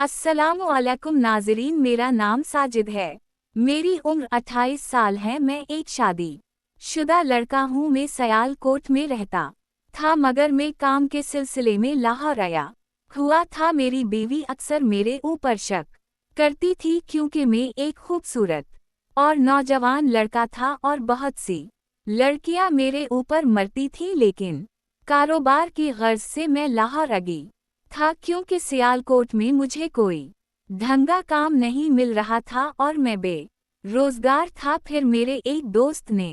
अस्सलामुअलैकुम नाज़रीन, मेरा नाम साजिद है। मेरी उम्र 28 साल है। मैं एक शादी शुदा लड़का हूँ। मैं सियालकोट में रहता था मगर मैं काम के सिलसिले में लाहौर आया हुआ था। मेरी बीवी अक्सर मेरे ऊपर शक करती थी क्योंकि मैं एक खूबसूरत और नौजवान लड़का था और बहुत सी लड़कियां मेरे ऊपर मरती थीं, लेकिन कारोबार की गर्ज से मैं लाहौर आ गई था क्योंकि सियालकोट में मुझे कोई ढंगा काम नहीं मिल रहा था और मैं बेरोजगार था। फिर मेरे एक दोस्त ने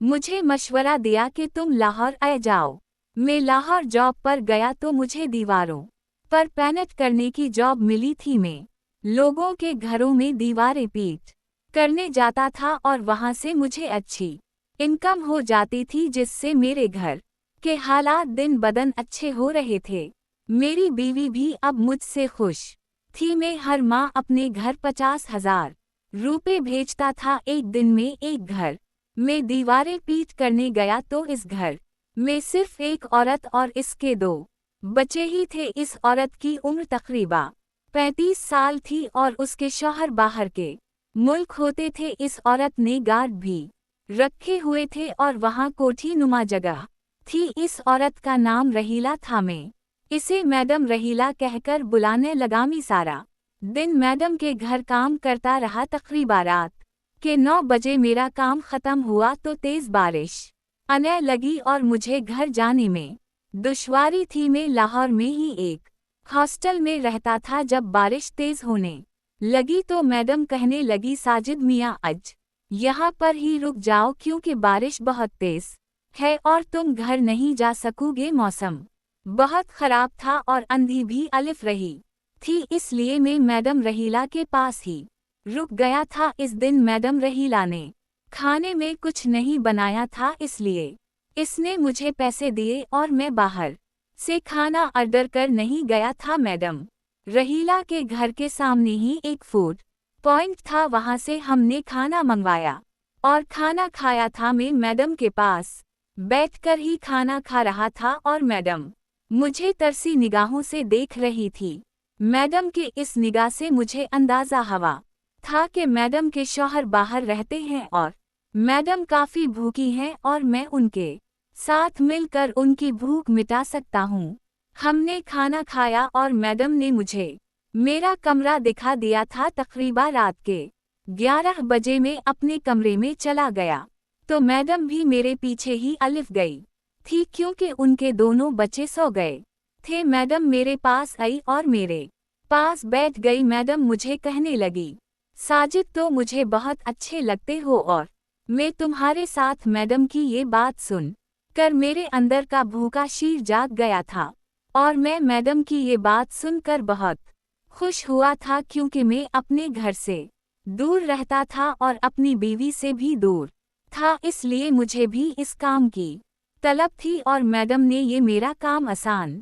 मुझे मशवरा दिया कि तुम लाहौर आ जाओ। मैं लाहौर जॉब पर गया तो मुझे दीवारों पर पेंट करने की जॉब मिली थी। मैं लोगों के घरों में दीवारें पेंट करने जाता था और वहां से मुझे अच्छी इनकम हो जाती थी, जिससे मेरे घर के हालात दिन बदन अच्छे हो रहे थे। मेरी बीवी भी अब मुझसे खुश थी। मैं हर माह अपने घर 50,000 रुपए भेजता था। एक दिन में एक घर में दीवारें पेंट करने गया तो इस घर में सिर्फ एक औरत और इसके 2 बच्चे ही थे। इस औरत की उम्र तकरीबन 35 साल थी और उसके शौहर बाहर के मुल्क होते थे। इस औरत ने गार्ड भी रखे हुए थे और वहाँ कोठी नुमा जगह थी। इस औरत का नाम रहीला था। मैं इसे मैडम रहीला कहकर बुलाने लगा। मैं सारा दिन मैडम के घर काम करता रहा। तकरीबन रात के 9 बजे मेरा काम खत्म हुआ तो तेज बारिश आने लगी और मुझे घर जाने में दुश्वारी थी। मैं लाहौर में ही एक हॉस्टल में रहता था। जब बारिश तेज होने लगी तो मैडम कहने लगी, साजिद मियाँ आज यहाँ पर ही रुक जाओ क्योंकि बारिश बहुत तेज है और तुम घर नहीं जा सकोगे। मौसम बहुत खराब था और आंधी भी अलिफ रही थी, इसलिए मैं मैडम रहीला के पास ही रुक गया था। इस दिन मैडम रहीला ने खाने में कुछ नहीं बनाया था, इसलिए इसने मुझे पैसे दिए और मैं बाहर से खाना ऑर्डर कर नहीं गया था। मैडम रहीला के घर के सामने ही एक फूड पॉइंट था, वहां से हमने खाना मंगवाया और खाना खाया था। मैं मैडम के पास बैठकर ही खाना खा रहा था और मैडम मुझे तरसी निगाहों से देख रही थी। मैडम के इस निगाह से मुझे अंदाजा हुआ था कि मैडम के शौहर बाहर रहते हैं और मैडम काफी भूखी हैं और मैं उनके साथ मिलकर उनकी भूख मिटा सकता हूँ। हमने खाना खाया और मैडम ने मुझे मेरा कमरा दिखा दिया था। तकरीबन रात के 11 बजे में अपने कमरे में चला गया तो मैडम भी मेरे पीछे ही अलिफ गई थी क्योंकि उनके दोनों बच्चे सो गए थे। मैडम मेरे पास आई और मेरे पास बैठ गई। मैडम मुझे कहने लगी, साजिद तो मुझे बहुत अच्छे लगते हो और मैं तुम्हारे साथ। मैडम की ये बात सुन कर मेरे अंदर का भूखा शीर जाग गया था और मैं मैडम की ये बात सुनकर बहुत खुश हुआ था क्योंकि मैं अपने घर से दूर रहता था और अपनी बीवी से भी दूर था, इसलिए मुझे भी इस काम की तलब थी और मैडम ने ये मेरा काम आसान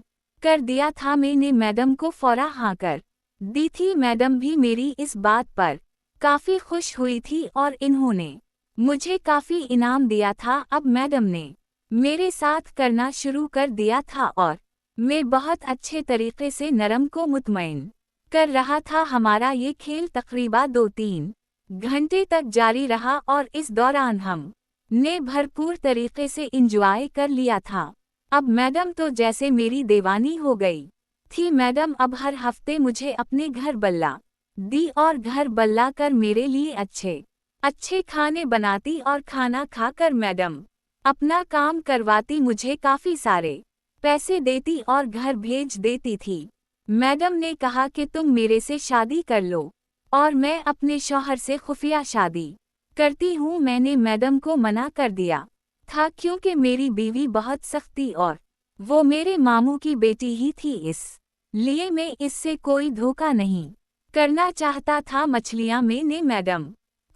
कर दिया था। मैंने मैडम को फौरा हाँ कर दी थी। मैडम भी मेरी इस बात पर काफ़ी खुश हुई थी और इन्होंने मुझे काफ़ी इनाम दिया था। अब मैडम ने मेरे साथ करना शुरू कर दिया था और मैं बहुत अच्छे तरीके से नरम को मुतमईन कर रहा था। हमारा ये खेल तकरीबन 2-3 घंटे तक जारी रहा और इस दौरान हम ने भरपूर तरीके से इंजॉय कर लिया था। अब मैडम तो जैसे मेरी दीवानी हो गई थी। मैडम अब हर हफ्ते मुझे अपने घर बल्ला दी और घर बल्ला कर मेरे लिए अच्छे अच्छे खाने बनाती और खाना खाकर मैडम अपना काम करवाती, मुझे काफ़ी सारे पैसे देती और घर भेज देती थी। मैडम ने कहा कि तुम मेरे से शादी कर लो और मैं अपने शौहर से खुफिया शादी करती हूँ। मैंने मैडम को मना कर दिया था क्योंकि मेरी बीवी बहुत सख्ती और वो मेरे मामू की बेटी ही थी, इसलिए मैं इससे कोई धोखा नहीं करना चाहता था। मछलियाँ मैंने मैडम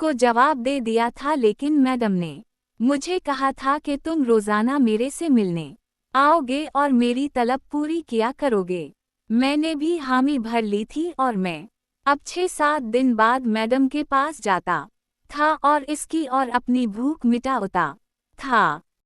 को जवाब दे दिया था, लेकिन मैडम ने मुझे कहा था कि तुम रोज़ाना मेरे से मिलने आओगे और मेरी तलब पूरी किया करोगे। मैंने भी हामी भर ली थी और मैं अब 6-7 दिन बाद मैडम के पास जाता था और इसकी और अपनी भूख मिटाता था।